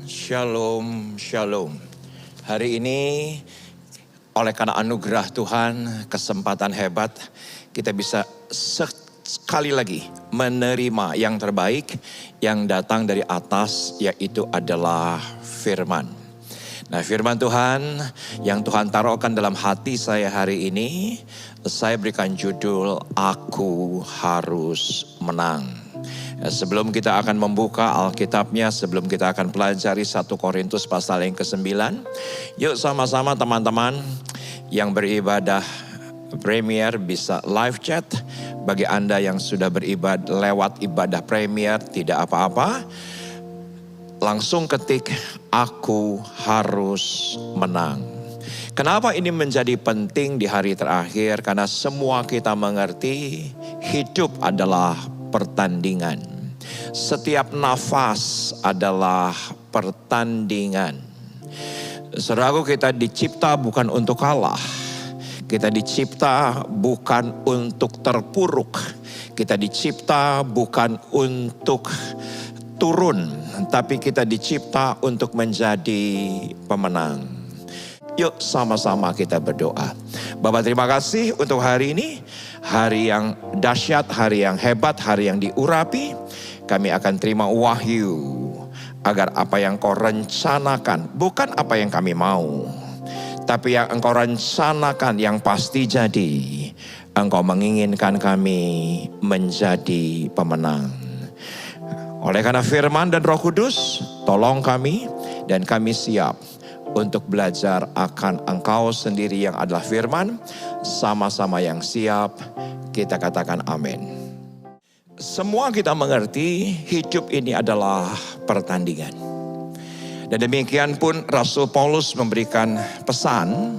Shalom, shalom. Hari ini oleh karena anugerah Tuhan, kesempatan hebat, kita bisa sekali lagi menerima yang terbaik yang datang dari atas, yaitu adalah firman. Nah, firman Tuhan yang Tuhan taruhkan dalam hati saya hari ini, saya berikan judul Aku Harus Menang. Sebelum kita akan membuka Alkitabnya, sebelum kita akan pelajari 1 Korintus pasal yang ke-9, yuk sama-sama teman-teman yang beribadah Premier bisa live chat. Bagi Anda yang sudah beribadah lewat ibadah Premier, tidak apa-apa. Langsung ketik, aku harus menang. Kenapa ini menjadi penting di hari terakhir? Karena semua kita mengerti hidup adalah pertandingan. Setiap nafas adalah pertandingan. Saudaraku, kita dicipta bukan untuk kalah. Kita dicipta bukan untuk terpuruk. Kita dicipta bukan untuk turun, tapi kita dicipta untuk menjadi pemenang. Yuk sama-sama kita berdoa. Bapa, terima kasih untuk hari ini. Hari yang dahsyat, hari yang hebat, hari yang diurapi. Kami akan terima wahyu agar apa yang kau rencanakan, bukan apa yang kami mau, tapi yang engkau rencanakan yang pasti jadi. Engkau menginginkan kami menjadi pemenang. Oleh karena firman dan Roh Kudus, tolong kami dan kami siap untuk belajar akan engkau sendiri yang adalah firman. Sama-sama yang siap, kita katakan amin. Semua kita mengerti hidup ini adalah pertandingan. Dan demikian pun Rasul Paulus memberikan pesan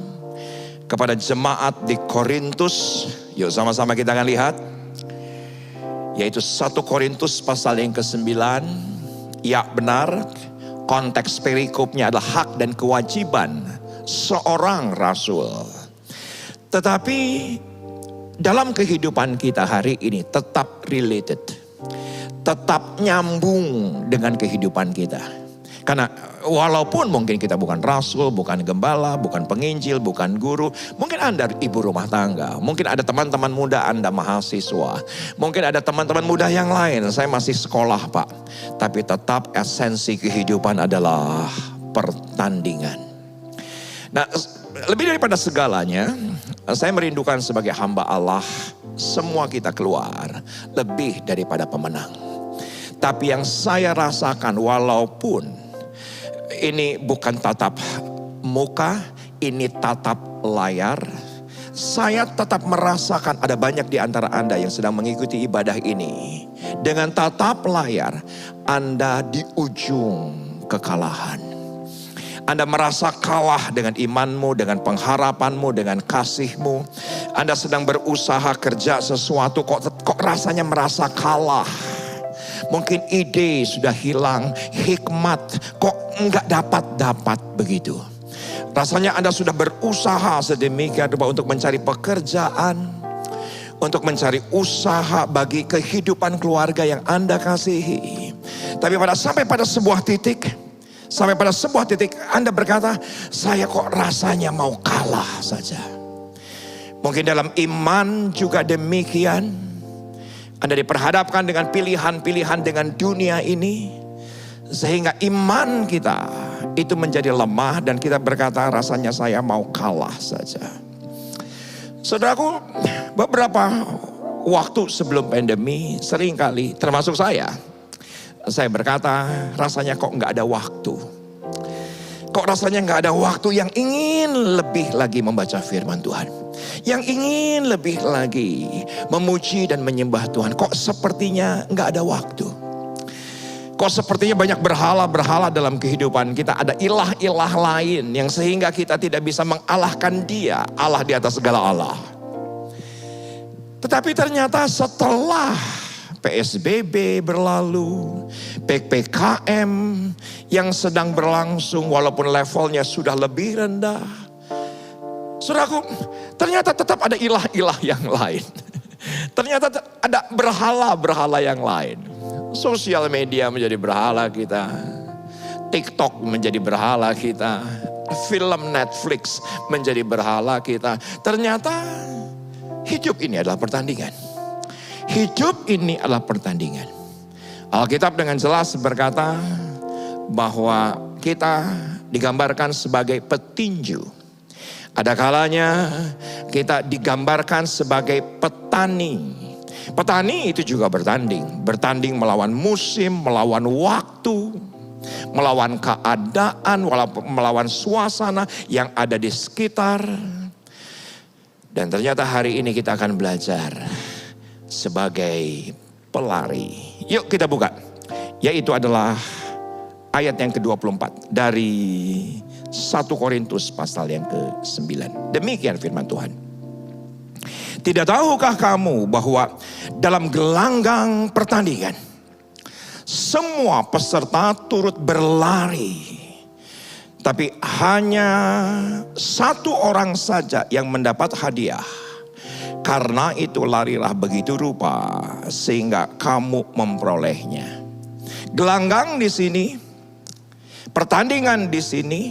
kepada jemaat di Korintus. Yuk sama-sama kita akan lihat. Yaitu 1 Korintus pasal yang ke-9. Ya benar, konteks perikopnya adalah hak dan kewajiban seorang rasul. Tetapi dalam kehidupan kita hari ini tetap related. Tetap nyambung dengan kehidupan kita. Karena walaupun mungkin kita bukan rasul, bukan gembala, bukan penginjil, bukan guru. Mungkin Anda ibu rumah tangga. Mungkin ada teman-teman muda Anda mahasiswa. Mungkin ada teman-teman muda yang lain. Saya masih sekolah Pak. Tapi tetap esensi kehidupan adalah pertandingan. Nah, lebih daripada segalanya, saya merindukan sebagai hamba Allah, semua kita keluar lebih daripada pemenang. Tapi yang saya rasakan, walaupun ini bukan tatap muka, ini tatap layar, saya tetap merasakan ada banyak di antara Anda yang sedang mengikuti ibadah ini. Dengan tatap layar, Anda di ujung kekalahan. Anda merasa kalah dengan imanmu, dengan pengharapanmu, dengan kasihmu. Anda sedang berusaha kerja sesuatu, kok rasanya merasa kalah. Mungkin ide sudah hilang, hikmat kok enggak dapat begitu. Rasanya Anda sudah berusaha sedemikian rupa untuk mencari pekerjaan, untuk mencari usaha bagi kehidupan keluarga yang Anda kasihi. Tapi sampai pada sebuah titik Anda berkata, saya kok rasanya mau kalah saja. Mungkin dalam iman juga demikian. Anda diperhadapkan dengan pilihan-pilihan dengan dunia ini. Sehingga iman kita itu menjadi lemah dan kita berkata rasanya saya mau kalah saja. Saudaraku, beberapa waktu sebelum pandemi seringkali termasuk saya berkata rasanya kok nggak ada waktu. Kok rasanya nggak ada waktu yang ingin lebih lagi membaca firman Tuhan. Yang ingin lebih lagi memuji dan menyembah Tuhan. Kok sepertinya nggak ada waktu. Kok sepertinya banyak berhala-berhala dalam kehidupan kita. Ada ilah-ilah lain yang sehingga kita tidak bisa mengalahkan Dia, Allah di atas segala Allah. Tetapi ternyata setelah PSBB berlalu, PPKM yang sedang berlangsung walaupun levelnya sudah lebih rendah. Saudaraku, ternyata tetap ada ilah-ilah yang lain. Ternyata ada berhala-berhala yang lain. Sosial media menjadi berhala kita. TikTok menjadi berhala kita. Film Netflix menjadi berhala kita. Ternyata hidup ini adalah pertandingan. Hidup ini adalah pertandingan. Alkitab dengan jelas berkata bahwa kita digambarkan sebagai petinju. Ada kalanya kita digambarkan sebagai petani. Petani itu juga bertanding. Bertanding melawan musim, melawan waktu, melawan keadaan, melawan suasana yang ada di sekitar. Dan ternyata hari ini kita akan belajar sebagai pelari. Yuk kita buka. Yaitu adalah ayat yang ke-24 dari 1 Korintus pasal yang ke-9. Demikian firman Tuhan. Tidak tahukah kamu bahwa dalam gelanggang pertandingan semua peserta turut berlari, tapi hanya satu orang saja yang mendapat hadiah. Karena itu larilah begitu rupa sehingga kamu memperolehnya. Gelanggang di sini, pertandingan di sini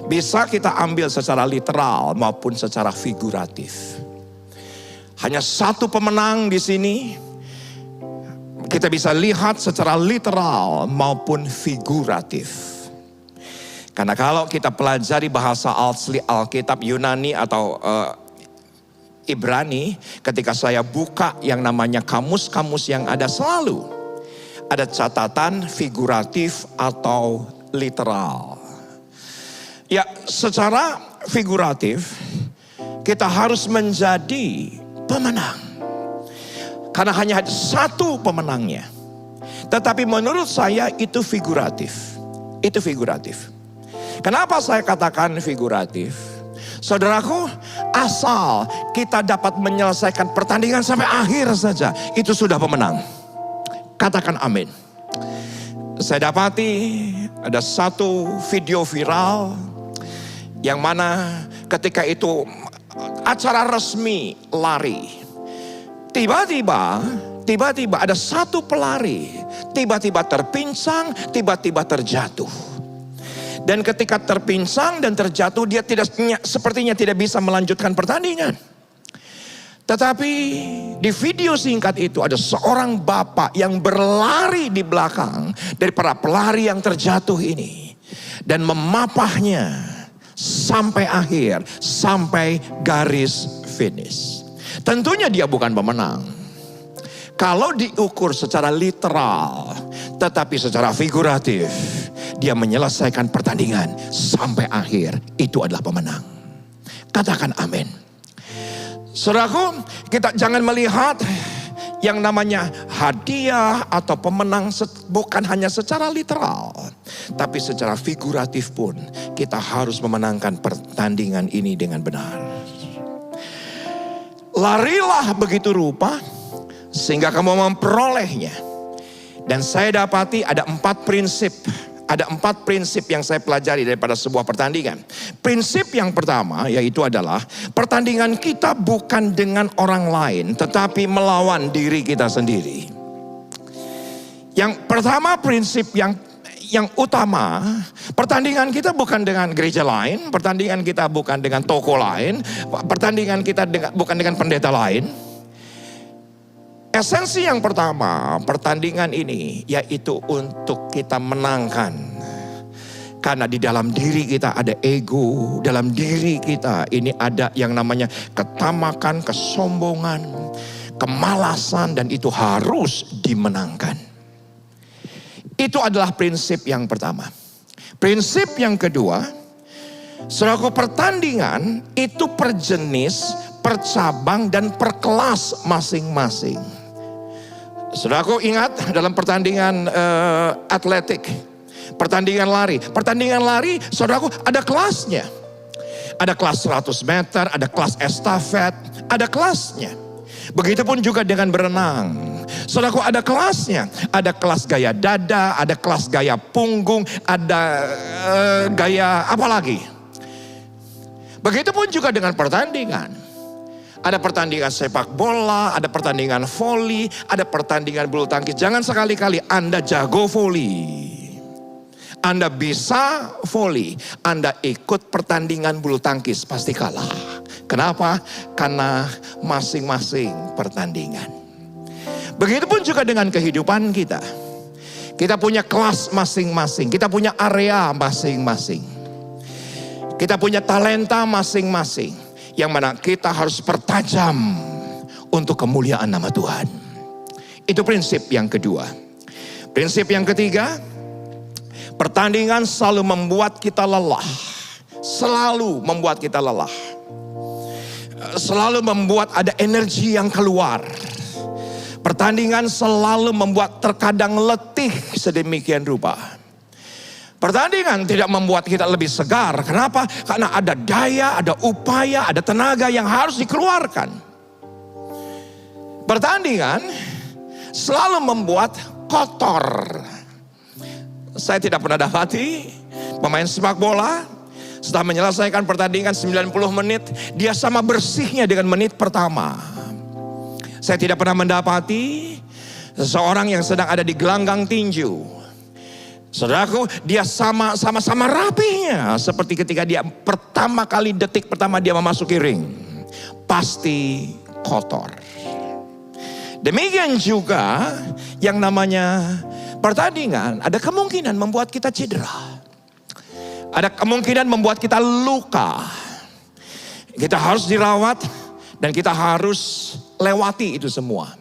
bisa kita ambil secara literal maupun secara figuratif. Hanya satu pemenang di sini. Kita bisa lihat secara literal maupun figuratif. Karena kalau kita pelajari bahasa asli Alkitab Yunani atau Ibrani, ketika saya buka yang namanya kamus-kamus yang ada, selalu ada catatan figuratif atau literal. Ya, secara figuratif kita harus menjadi pemenang. Karena hanya satu pemenangnya. Tetapi menurut saya itu figuratif. Itu figuratif. Kenapa saya katakan figuratif? Saudaraku, asal kita dapat menyelesaikan pertandingan sampai akhir saja, itu sudah pemenang. Katakan amin. Saya dapati ada satu video viral yang mana ketika itu acara resmi lari. Tiba-tiba ada satu pelari, tiba-tiba terpincang, tiba-tiba terjatuh. Dan ketika terpincang dan terjatuh, dia sepertinya tidak bisa melanjutkan pertandingan. Tetapi di video singkat itu ada seorang bapak yang berlari di belakang dari para pelari yang terjatuh ini. Dan memapahnya sampai akhir, sampai garis finish. Tentunya dia bukan pemenang. Kalau diukur secara literal, tetapi secara figuratif, dia menyelesaikan pertandingan sampai akhir, itu adalah pemenang. Katakan amin. Saudaraku, kita jangan melihat yang namanya hadiah atau pemenang bukan hanya secara literal, tapi secara figuratif pun kita harus memenangkan pertandingan ini dengan benar. Larilah begitu rupa sehingga kamu memperolehnya. Dan saya dapati ada 4 prinsip. Ada 4 prinsip yang saya pelajari daripada sebuah pertandingan. Prinsip yang pertama yaitu adalah pertandingan kita bukan dengan orang lain, tetapi melawan diri kita sendiri. Yang pertama, prinsip yang utama, pertandingan kita bukan dengan gereja lain, pertandingan kita bukan dengan toko lain, pertandingan kita bukan dengan pendeta lain. Esensi yang pertama, pertandingan ini yaitu untuk kita menangkan. Karena di dalam diri kita ada ego, dalam diri kita ini ada yang namanya ketamakan, kesombongan, kemalasan, dan itu harus dimenangkan. Itu adalah prinsip yang pertama. Prinsip yang kedua, saudaraku, pertandingan itu per jenis, per cabang, dan per kelas masing-masing. Saudaraku, ingat dalam pertandingan atletik, pertandingan lari, saudaraku, ada kelasnya. Ada kelas 100 meter, ada kelas estafet, ada kelasnya. Begitupun juga dengan berenang. Saudaraku, ada kelasnya. Ada kelas gaya dada, ada kelas gaya punggung, ada gaya apa lagi. Begitupun juga dengan pertandingan. Ada pertandingan sepak bola, ada pertandingan voli, ada pertandingan bulu tangkis. Jangan sekali-kali Anda jago voli, Anda bisa volley, Anda ikut pertandingan bulu tangkis pasti kalah. Kenapa? Karena masing-masing pertandingan. Begitupun juga dengan kehidupan kita. Kita punya kelas masing-masing, kita punya area masing-masing. Kita punya talenta masing-masing. Yang mana kita harus pertajam untuk kemuliaan nama Tuhan. Itu prinsip yang kedua. Prinsip yang ketiga, pertandingan selalu membuat kita lelah. Selalu membuat kita lelah. Selalu membuat ada energi yang keluar. Pertandingan selalu membuat terkadang letih sedemikian rupa. Pertandingan tidak membuat kita lebih segar. Kenapa? Karena ada daya, ada upaya, ada tenaga yang harus dikeluarkan. Pertandingan selalu membuat kotor. Saya tidak pernah dapati pemain sepak bola setelah menyelesaikan pertandingan 90 menit, dia sama bersihnya dengan menit pertama. Saya tidak pernah mendapati seseorang yang sedang ada di gelanggang tinju. Saudaraku, dia sama-sama rapinya seperti ketika dia detik pertama dia memasuki ring. Pasti kotor. Demikian juga yang namanya pertandingan ada kemungkinan membuat kita cedera. Ada kemungkinan membuat kita luka. Kita harus dirawat dan kita harus lewati itu semua.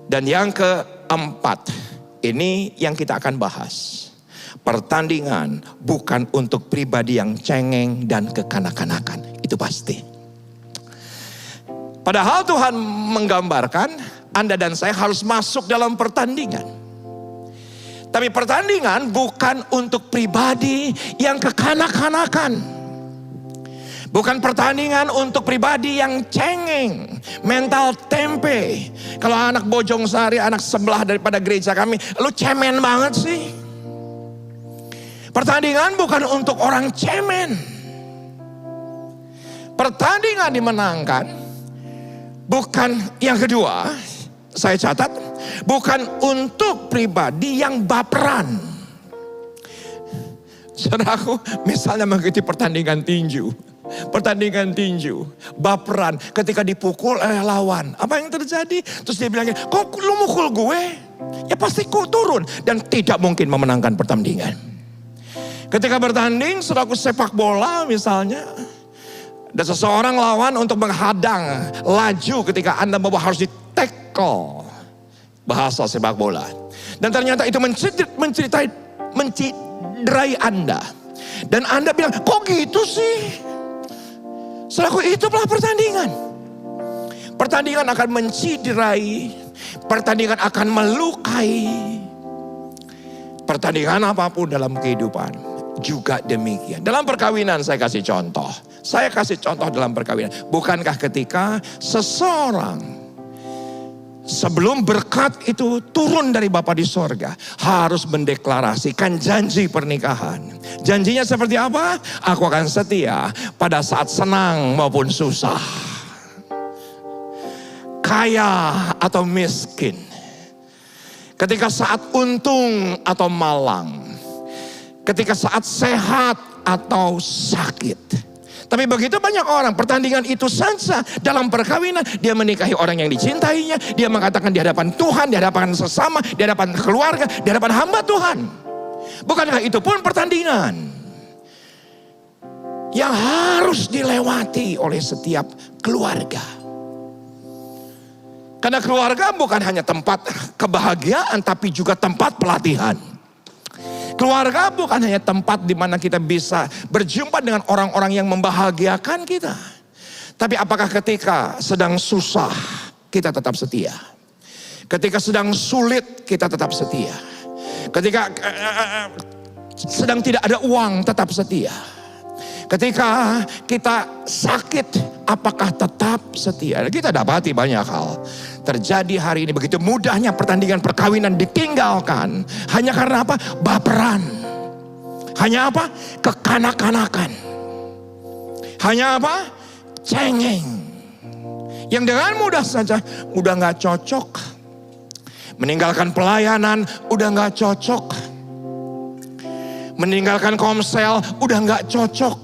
Dan yang keempat, ini yang kita akan bahas. Pertandingan bukan untuk pribadi yang cengeng dan kekanak-kanakan. Itu pasti. Padahal Tuhan menggambarkan Anda dan saya harus masuk dalam pertandingan. Tapi pertandingan bukan untuk pribadi yang kekanak-kanakan. Bukan pertandingan untuk pribadi yang cengeng, mental tempe. Kalau anak Bojong Sari, anak sebelah daripada gereja kami, lu cemen banget sih. Pertandingan bukan untuk orang cemen. Pertandingan dimenangkan bukan, yang kedua, saya catat, bukan untuk pribadi yang baperan. Saudaraku, misalnya mengikuti pertandingan tinju. Pertandingan tinju, baperan ketika dipukul oleh lawan. Apa yang terjadi? Terus dia bilang, kok lu mukul gue? Ya pasti ku turun. Dan tidak mungkin memenangkan pertandingan. Ketika bertanding, saudaraku sepak bola misalnya. Dan seseorang lawan untuk menghadang laju ketika Anda harus di-tackle. Bahasa sepak bola. Dan ternyata itu menciderai Anda. Dan Anda bilang, kok gitu sih? Saudaraku, itulah pertandingan. Pertandingan akan menciderai. Pertandingan akan melukai. Pertandingan apapun dalam kehidupan juga demikian. Dalam perkawinan saya kasih contoh. Saya kasih contoh dalam perkawinan. Bukankah ketika seseorang sebelum berkat itu turun dari Bapa di sorga, harus mendeklarasikan janji pernikahan. Janjinya seperti apa? Aku akan setia pada saat senang maupun susah. Kaya atau miskin. Ketika saat untung atau malang. Ketika saat sehat atau sakit. Tapi begitu banyak orang, pertandingan itu saja dalam perkawinan. Dia menikahi orang yang dicintainya. Dia mengatakan di hadapan Tuhan, di hadapan sesama, di hadapan keluarga, di hadapan hamba Tuhan. Bukankah itu pun pertandingan yang harus dilewati oleh setiap keluarga. Karena keluarga bukan hanya tempat kebahagiaan, tapi juga tempat pelatihan. Keluarga bukan hanya tempat di mana kita bisa berjumpa dengan orang-orang yang membahagiakan kita. Tapi apakah ketika sedang susah kita tetap setia? Ketika sedang sulit kita tetap setia? Ketika sedang tidak ada uang tetap setia? Ketika kita sakit apakah tetap setia? Kita dapati banyak hal terjadi hari ini. Begitu mudahnya pertandingan perkawinan ditinggalkan. Hanya karena apa? Baperan. Hanya apa? Kekanak-kanakan. Hanya apa? Cengeng. Yang dengan mudah saja udah gak cocok. Meninggalkan pelayanan udah gak cocok. meninggalkan Komsel udah gak cocok.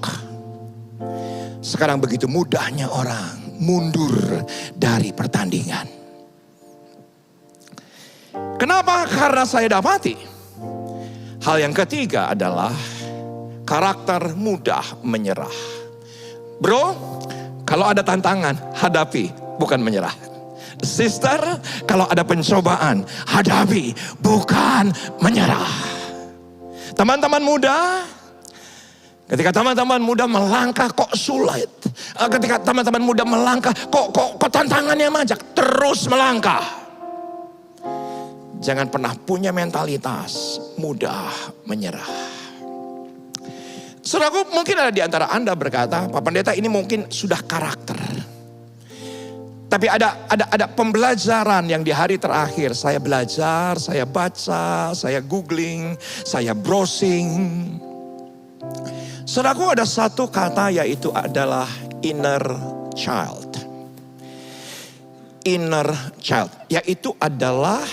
Sekarang begitu mudahnya orang mundur dari pertandingan. Kenapa? Karena saya dapati hal yang ketiga adalah karakter mudah menyerah. Bro, kalau ada tantangan, hadapi, bukan menyerah. Sister, kalau ada pencobaan, hadapi, bukan menyerah. Teman-teman muda, ketika teman-teman muda melangkah kok sulit. Ketika teman-teman muda melangkah kok tantangannya banyak, terus melangkah. Jangan pernah punya mentalitas mudah menyerah. Saudaraku, mungkin ada di antara Anda berkata, Pak Pendeta ini mungkin sudah karakter. Tapi ada pembelajaran yang di hari terakhir saya belajar, saya baca, saya googling, saya browsing. Saudaraku, ada satu kata yaitu adalah inner child. Inner child, yaitu adalah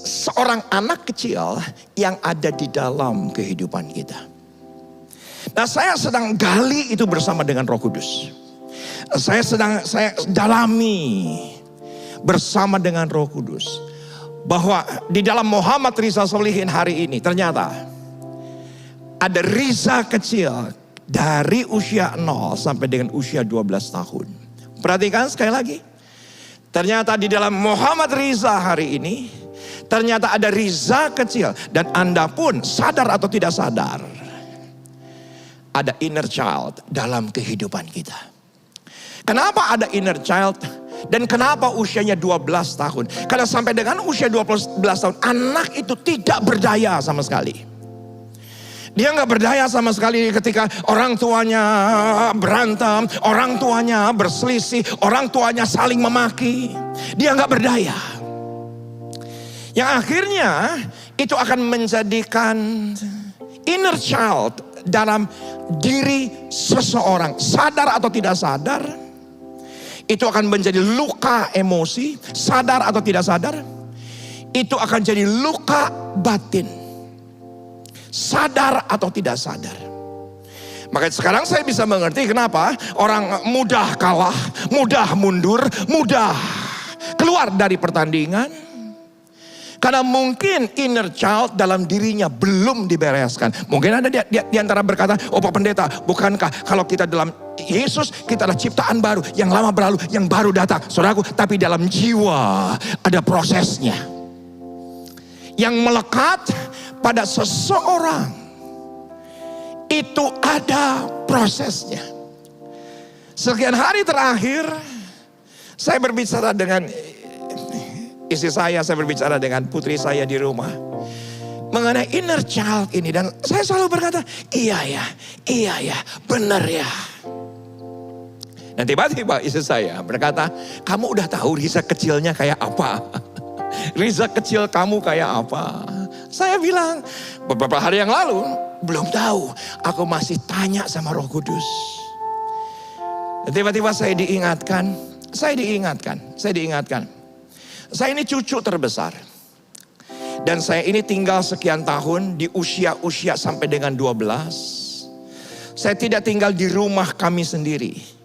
seorang anak kecil yang ada di dalam kehidupan kita. Nah, saya sedang gali itu bersama dengan Roh Kudus. Saya dalami bersama dengan Roh Kudus bahwa di dalam Muhammad Rizal Solihin hari ini ternyata ada Riza kecil dari usia 0 sampai dengan usia 12 tahun. Perhatikan sekali lagi. Ternyata di dalam Muhammad Riza hari ini ternyata ada Riza kecil, dan Anda pun sadar atau tidak sadar ada inner child dalam kehidupan kita. Kenapa ada inner child? Dan kenapa usianya 12 tahun? Karena sampai dengan usia 12 tahun, anak itu tidak berdaya sama sekali. Dia nggak berdaya sama sekali ketika orang tuanya berantem, orang tuanya berselisih, orang tuanya saling memaki. Dia nggak berdaya. Yang akhirnya itu akan menjadikan inner child dalam diri seseorang, sadar atau tidak sadar. Itu akan menjadi luka emosi, sadar atau tidak sadar. Itu akan jadi luka batin, sadar atau tidak sadar. Makanya sekarang saya bisa mengerti kenapa orang mudah kalah, mudah mundur, mudah keluar dari pertandingan. Karena mungkin inner child dalam dirinya belum dibereskan. Mungkin ada di antara berkata, oh Pak Pendeta, bukankah kalau kita dalam Yesus kita adalah ciptaan baru, yang lama berlalu, yang baru datang. Saudaraku, tapi dalam jiwa ada prosesnya. Yang melekat pada seseorang itu ada prosesnya. Sekian hari terakhir saya berbicara dengan istri saya berbicara dengan putri saya di rumah mengenai inner child ini, dan saya selalu berkata, iya ya, benar ya. Dan tiba-tiba istri saya berkata, kamu udah tahu Riza kecilnya kayak apa? Riza kecil kamu kayak apa? Saya bilang, beberapa hari yang lalu, belum tahu. Aku masih tanya sama Roh Kudus. Dan tiba-tiba saya diingatkan. Saya ini cucu terbesar. Dan saya ini tinggal sekian tahun di usia-usia sampai dengan 12. Saya tidak tinggal di rumah kami sendiri.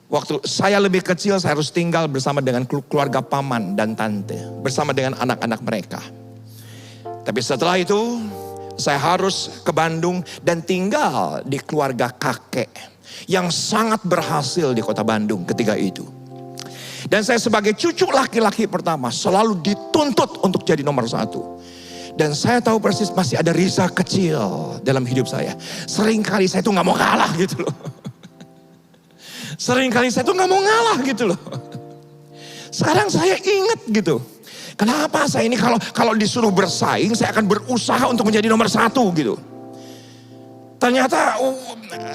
Waktu saya lebih kecil saya harus tinggal bersama dengan keluarga paman dan tante. Bersama dengan anak-anak mereka. Tapi setelah itu saya harus ke Bandung dan tinggal di keluarga kakek. Yang sangat berhasil di kota Bandung ketika itu. Dan saya sebagai cucu laki-laki pertama selalu dituntut untuk jadi nomor 1. Dan saya tahu persis masih ada Riza kecil dalam hidup saya. Seringkali saya tuh gak mau kalah gitu loh. Seringkali saya tuh gak mau ngalah gitu loh. Sekarang saya ingat gitu. Kenapa saya ini kalau disuruh bersaing saya akan berusaha untuk menjadi nomor 1 gitu. Ternyata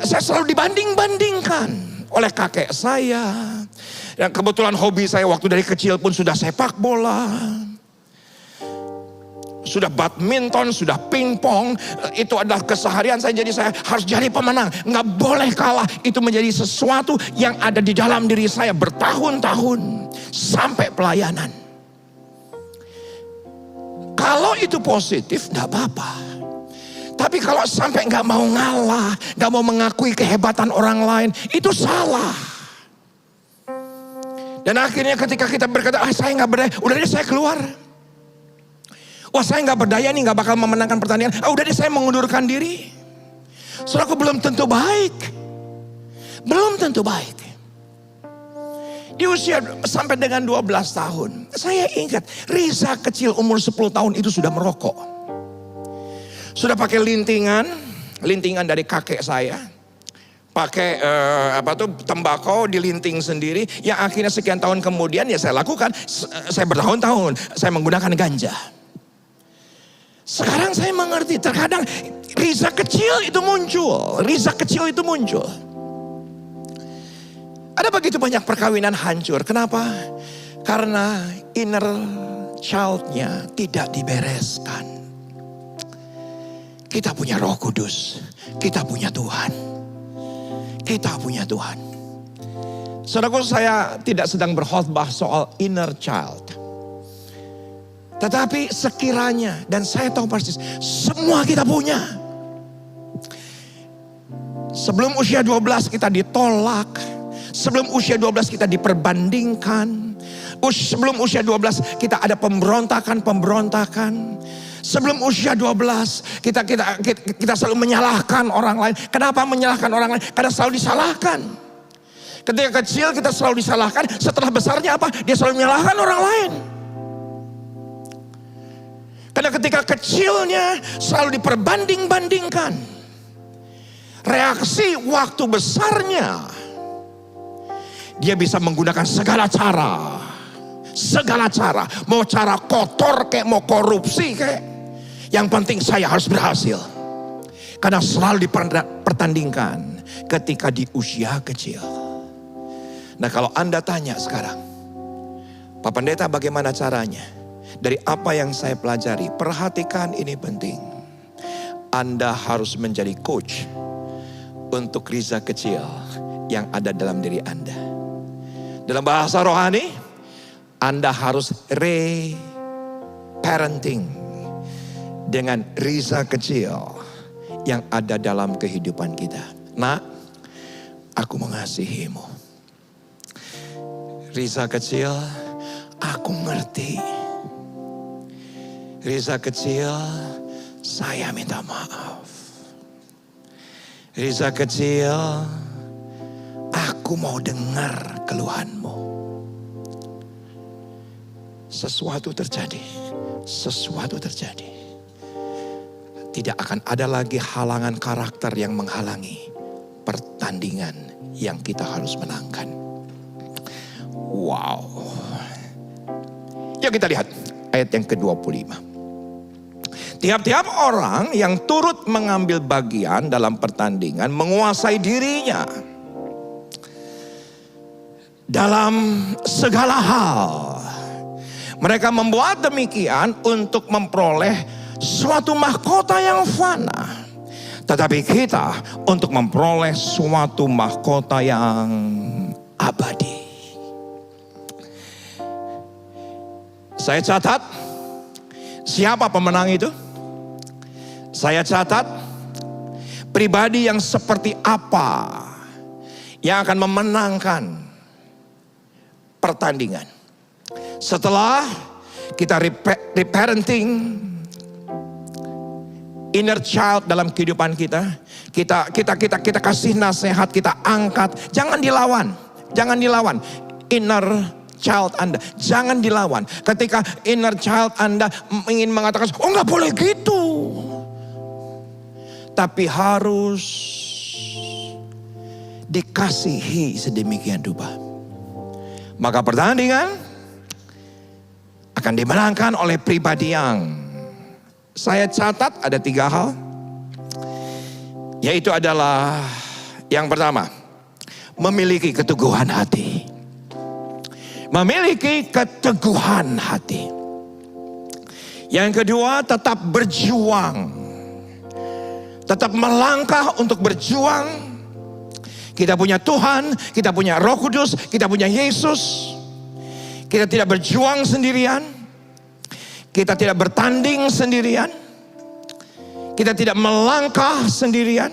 saya selalu dibanding-bandingkan oleh kakek saya. Dan kebetulan hobi saya waktu dari kecil pun sudah sepak bola. Sudah badminton, sudah pingpong. Itu adalah keseharian saya. Jadi saya harus jadi pemenang. Nggak boleh kalah. Itu menjadi sesuatu yang ada di dalam diri saya bertahun-tahun. Sampai pelayanan. Kalau itu positif, nggak apa-apa. Tapi kalau sampai gak mau ngalah, gak mau mengakui kehebatan orang lain, itu salah. Dan akhirnya ketika kita berkata, saya gak berdaya, udah deh saya keluar. Wah saya gak berdaya nih, gak bakal memenangkan pertandingan. Udah deh saya mengundurkan diri. Saudaraku, belum tentu baik. Belum tentu baik. Di usia sampai dengan 12 tahun, saya ingat Riza kecil umur 10 tahun itu sudah merokok. Sudah pakai lintingan dari kakek saya. Pakai tembakau dilinting sendiri. Yang akhirnya sekian tahun kemudian ya saya lakukan. Saya bertahun-tahun saya menggunakan ganja. Sekarang saya mengerti, terkadang Riza kecil itu muncul. Ada begitu banyak perkawinan hancur. Kenapa? Karena inner child-nya tidak dibereskan. Kita punya Roh Kudus. Kita punya Tuhan. Saudaraku, saya tidak sedang berkhotbah soal inner child. Tetapi sekiranya, dan saya tahu persis, semua kita punya. Sebelum usia 12 kita ditolak. Sebelum usia 12 kita diperbandingkan. Sebelum usia 12 kita ada pemberontakan. Sebelum usia 12 kita selalu menyalahkan orang lain. Kenapa menyalahkan orang lain? Karena selalu disalahkan. Ketika kecil kita selalu disalahkan. Setelah besarnya apa? Dia selalu menyalahkan orang lain. Karena ketika kecilnya selalu diperbanding-bandingkan. Reaksi waktu besarnya, dia bisa menggunakan segala cara. Mau cara kotor kayak, mau korupsi kayak. Yang penting saya harus berhasil. Karena selalu dipertandingkan ketika di usia kecil. Nah kalau Anda tanya sekarang, Pak Pendeta bagaimana caranya? Dari apa yang saya pelajari, perhatikan ini penting. Anda harus menjadi coach untuk Riza kecil yang ada dalam diri Anda. Dalam bahasa rohani, Anda harus re-parenting dengan Riza kecil yang ada dalam kehidupan kita. Nak, aku mengasihimu. Riza kecil, aku ngerti. Riza kecil, saya minta maaf. Riza kecil, aku mau dengar keluhanmu. Sesuatu terjadi. Tidak akan ada lagi halangan karakter yang menghalangi pertandingan yang kita harus menangkan. Wow. Yuk kita lihat ayat yang ke-25. Tiap-tiap orang yang turut mengambil bagian dalam pertandingan menguasai dirinya dalam segala hal. Mereka membuat demikian untuk memperoleh suatu mahkota yang fana. Tetapi kita untuk memperoleh suatu mahkota yang abadi. Saya catat siapa pemenang itu. Saya catat pribadi yang seperti apa yang akan memenangkan pertandingan. Setelah kita reparenting inner child dalam kehidupan kita, kita kasih nasihat, kita angkat, jangan dilawan. Inner child Anda, jangan dilawan. Ketika inner child Anda ingin mengatakan, oh nggak boleh gitu, tapi harus dikasihi sedemikian rupa. Maka pertandingan akan dimenangkan oleh pribadi yang saya catat ada 3 hal. Yaitu adalah yang pertama, memiliki keteguhan hati. Memiliki keteguhan hati. Yang kedua, tetap berjuang. Tetap melangkah untuk berjuang. Kita punya Tuhan, kita punya Roh Kudus, kita punya Yesus. Kita tidak berjuang sendirian. Kita tidak bertanding sendirian. Kita tidak melangkah sendirian.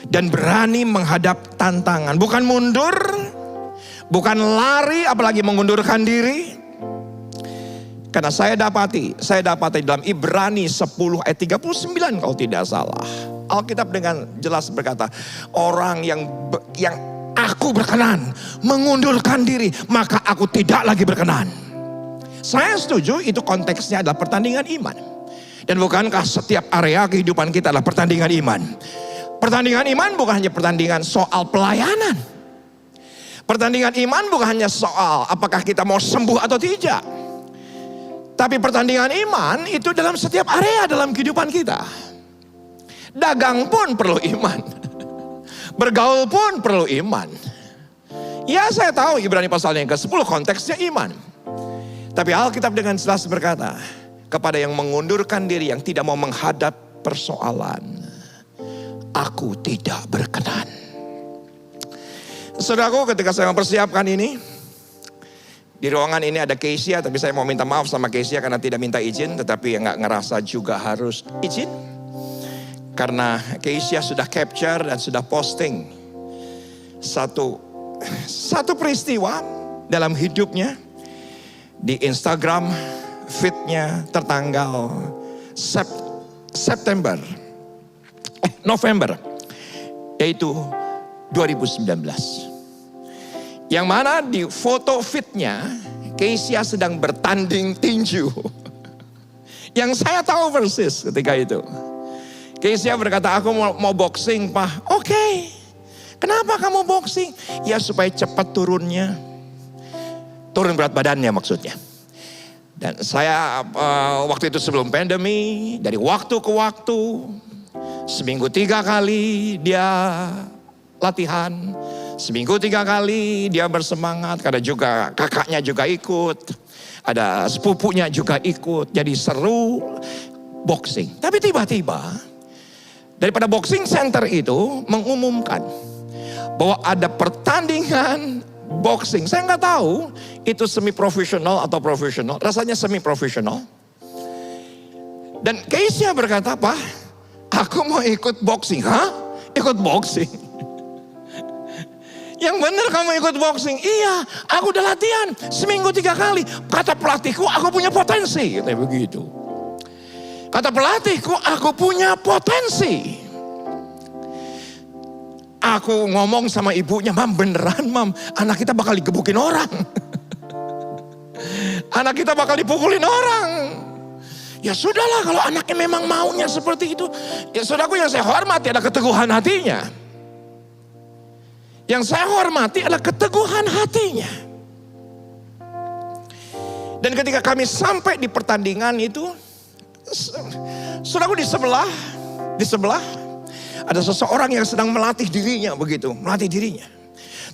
Dan berani menghadap tantangan. Bukan mundur, bukan lari, apalagi mengundurkan diri. Karena saya dapati dalam Ibrani 10 ayat 39 kalau tidak salah. Alkitab dengan jelas berkata, orang yang aku berkenan mengundurkan diri, maka aku tidak lagi berkenan. Saya setuju itu konteksnya adalah pertandingan iman. Dan bukankah setiap area kehidupan kita adalah pertandingan iman? Pertandingan iman bukan hanya pertandingan soal pelayanan. Pertandingan iman bukan hanya soal apakah kita mau sembuh atau tidak. Tapi pertandingan iman itu dalam setiap area dalam kehidupan kita. Dagang pun perlu iman. Bergaul pun perlu iman. Ya, saya tahu Ibrani pasal yang ke-10 konteksnya iman. Tapi Alkitab dengan jelas berkata, kepada yang mengundurkan diri, yang tidak mau menghadap persoalan, aku tidak berkenan. Saudaraku, ketika saya mempersiapkan ini, di ruangan ini ada Keisha, tapi saya mau minta maaf sama Keisha karena tidak minta izin, tetapi nggak ngerasa juga harus izin. Karena Keisha sudah capture dan sudah posting satu peristiwa dalam hidupnya di Instagram feed-nya tertanggal November, yaitu 2019. Yang mana di foto feed-nya Keisha sedang bertanding tinju. Yang saya tahu persis ketika itu. Keisha berkata, aku mau boxing, Pak. Oke. Kenapa kamu boxing? Ya supaya cepat turunnya. Turun berat badannya maksudnya. Dan saya waktu itu sebelum pandemi, dari waktu ke waktu, seminggu 3 kali dia latihan. Seminggu 3 kali dia bersemangat, karena juga kakaknya juga ikut. Ada sepupunya juga ikut, jadi seru boxing. Tapi tiba-tiba daripada boxing center itu mengumumkan bahwa ada pertandingan boxing. Saya nggak tahu itu semi profesional atau profesional, rasanya semi profesional. Dan Keisha berkata, Pak, aku mau ikut boxing. Hah? Ikut boxing? Yang benar kamu ikut boxing? Iya, aku udah latihan seminggu 3 kali. Kata pelatihku, aku punya potensi. Kayak begitu. Kata pelatihku, aku punya potensi. Aku ngomong sama ibunya, Mam, beneran Mam, anak kita bakal digebukin orang. Anak kita bakal dipukulin orang. Ya sudahlah, kalau anaknya memang maunya seperti itu. Ya saudaraku, yang saya hormati adalah keteguhan hatinya. Yang saya hormati adalah keteguhan hatinya. Dan ketika kami sampai di pertandingan itu, saudaraku, di sebelah ada seseorang yang sedang melatih dirinya begitu, melatih dirinya.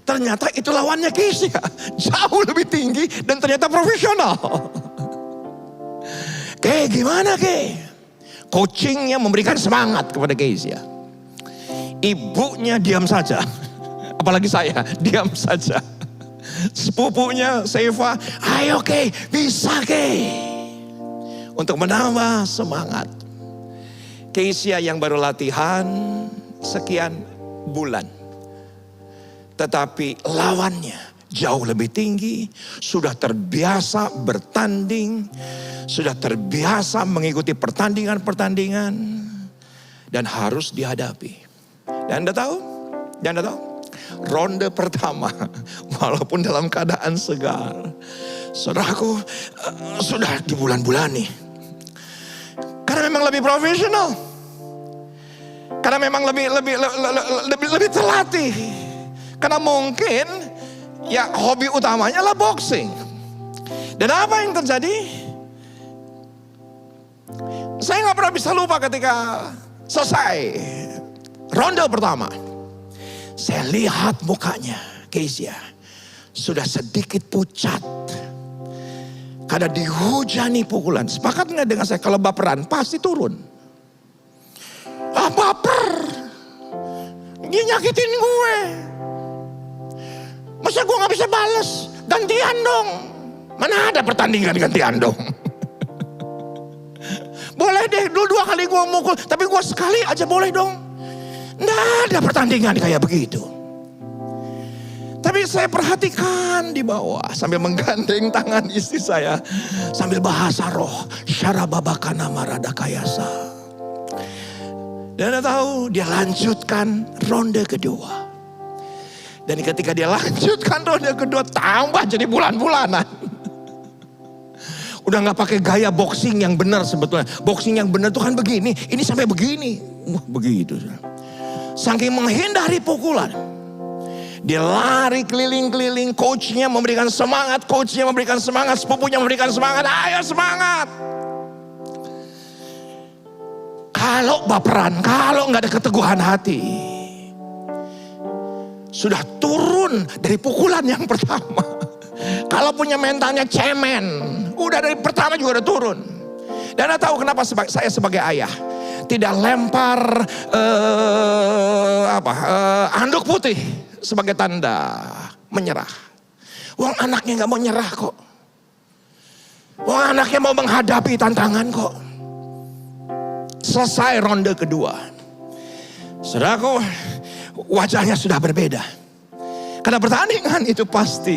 Ternyata itu lawannya Keisha, jauh lebih tinggi dan ternyata profesional. Kayak gimana coachingnya memberikan semangat kepada Keisha. Ibunya diam saja. Apalagi saya, diam saja. Sepupunya Seva, ayo bisa untuk menambah semangat. Keisha yang baru latihan sekian bulan, tetapi lawannya jauh lebih tinggi, sudah terbiasa bertanding, sudah terbiasa mengikuti pertandingan-pertandingan, dan harus dihadapi. Dan Anda tahu? Ronde pertama, walaupun dalam keadaan segar, saudaraku, sudah di bulan-bulan nih. Karena memang lebih profesional, karena memang lebih terlatih, karena mungkin ya hobi utamanya lah boxing. Dan apa yang terjadi? Saya nggak pernah bisa lupa ketika selesai ronde pertama. Saya lihat mukanya Keisha sudah sedikit pucat karena dihujani pukulan. Sepakat nggak dengan saya, kalau baperan pasti turun. Baper, dia nyakitin gue. Masa gue nggak bisa bales? Gantian dong. Mana ada pertandingan gantian dong. Boleh deh, dulu 2 kali gue gue mukul, tapi gue sekali aja boleh dong. Nggak ada pertandingan kayak begitu. Tapi saya perhatikan di bawah sambil menggandeng tangan istri saya, sambil bahasa roh, syarababakana maradakayasa. Dan Anda tahu dia lanjutkan ronde kedua. Dan ketika dia lanjutkan ronde kedua, tambah jadi bulan-bulanan. Udah gak pakai gaya boxing yang benar sebetulnya. Boxing yang benar tuh kan begini, ini sampai begini. Wah, begitu. Saking menghindari pukulan, dia lari keliling-keliling, coachnya memberikan semangat, sepupunya memberikan semangat, ayo semangat. Kalau baperan, kalau gak ada keteguhan hati, sudah turun dari pukulan yang pertama. Kalau punya mentalnya cemen, udah dari pertama juga udah turun. Dan Anda tahu kenapa saya sebagai ayah tidak lempar handuk putih sebagai tanda menyerah. Wong anaknya gak mau nyerah kok. Wong anaknya mau menghadapi tantangan kok. Selesai ronde kedua, saudaraku, wajahnya sudah berbeda. Karena pertandingan itu pasti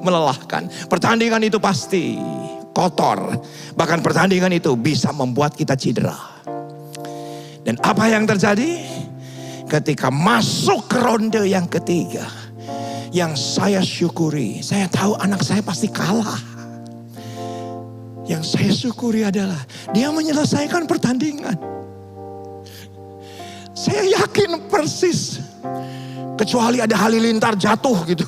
melelahkan. Pertandingan itu pasti kotor. Bahkan pertandingan itu bisa membuat kita cedera. Dan apa yang terjadi? Ketika masuk ke ronde yang ketiga, yang saya syukuri, saya tahu anak saya pasti kalah. Yang saya syukuri adalah dia menyelesaikan pertandingan. Saya yakin persis, kecuali ada halilintar jatuh gitu,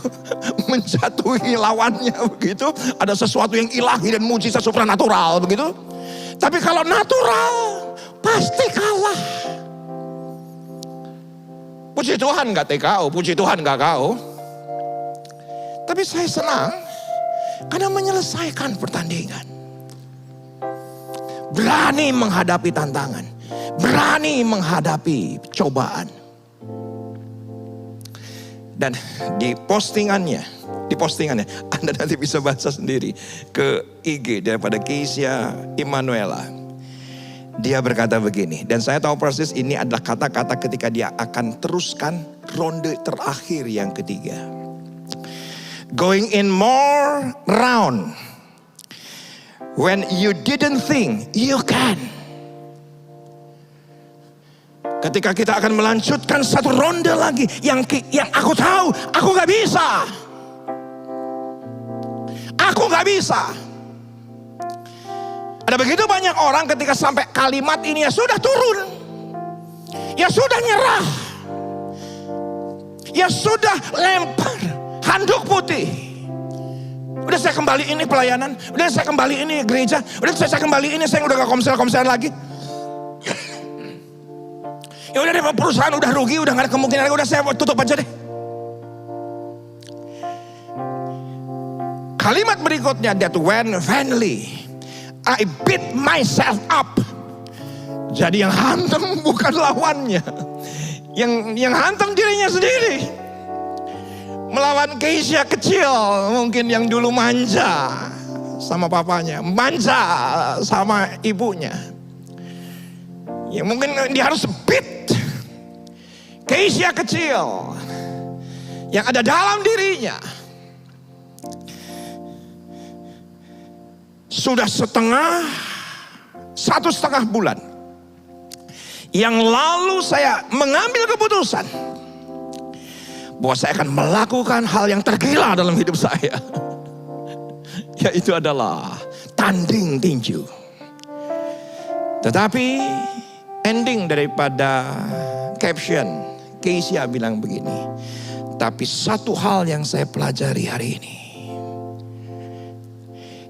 menjatuhi lawannya begitu, ada sesuatu yang ilahi dan mujizat supranatural begitu. Tapi kalau natural pasti kalah. Puji Tuhan gak TKO, puji Tuhan gak KO. Tapi saya senang karena menyelesaikan pertandingan. Berani menghadapi tantangan, berani menghadapi cobaan. Dan di postingannya Anda nanti bisa baca sendiri ke IG daripada Keisha Emanuela. Dia berkata begini, dan saya tahu persis ini adalah kata-kata ketika dia akan teruskan ronde terakhir yang ketiga. Going in more round when you didn't think you can. Ketika kita akan melanjutkan satu ronde lagi yang aku tahu aku gak bisa. Aku gak bisa. Ada begitu banyak orang ketika sampai kalimat ini ya sudah turun. Ya sudah nyerah. Ya sudah lempar handuk putih. Udah saya kembali ini pelayanan, udah saya kembali ini gereja, udah saya kembali ini saya udah gak komsel-komselan lagi. Ya udah deh, perusahaan udah rugi, udah gak ada kemungkinan lagi, udah saya tutup aja deh. Kalimat berikutnya, that when finally I beat myself up. Jadi yang hantam bukan lawannya, yang hantam dirinya sendiri. Melawan Keisha kecil, mungkin yang dulu manja sama papanya, manja sama ibunya. Ya mungkin dia harus beat Keisha kecil yang ada dalam dirinya. Sudah 1,5 bulan yang lalu saya mengambil keputusan bahwa saya akan melakukan hal yang tergila dalam hidup saya, yaitu adalah tanding tinju. Tetapi ending daripada caption Keisha bilang begini, tapi satu hal yang saya pelajari hari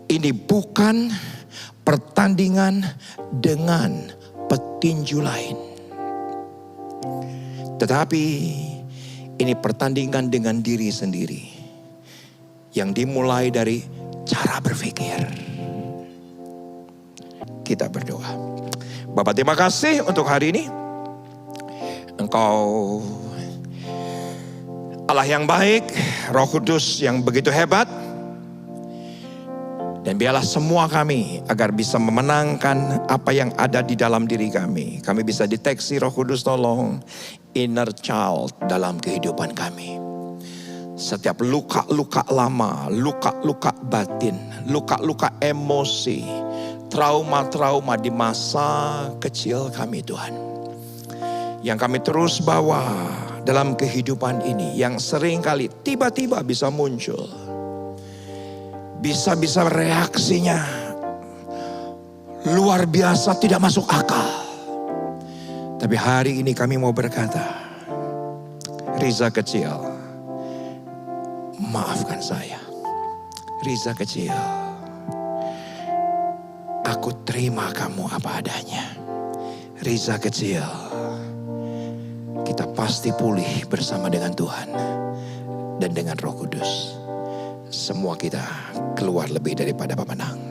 ini bukan pertandingan dengan petinju lain, tetapi ini pertandingan dengan diri sendiri yang dimulai dari cara berpikir. Kita berdoa. Bapak, terima kasih untuk hari ini. Engkau Allah yang baik, Roh Kudus yang begitu hebat. Dan biarlah semua kami agar bisa memenangkan apa yang ada di dalam diri kami. Kami bisa deteksi Roh Kudus tolong inner child dalam kehidupan kami. Setiap luka-luka lama, luka-luka batin, luka-luka emosi, trauma-trauma di masa kecil kami Tuhan. Yang kami terus bawa dalam kehidupan ini, yang sering kali tiba-tiba bisa muncul. Bisa-bisa reaksinya luar biasa, tidak masuk akal. Tapi hari ini kami mau berkata, Riza kecil, maafkan saya. Riza kecil, aku terima kamu apa adanya. Riza kecil, kita pasti pulih bersama dengan Tuhan dan dengan Roh Kudus. Semua kita keluar lebih daripada pemenang.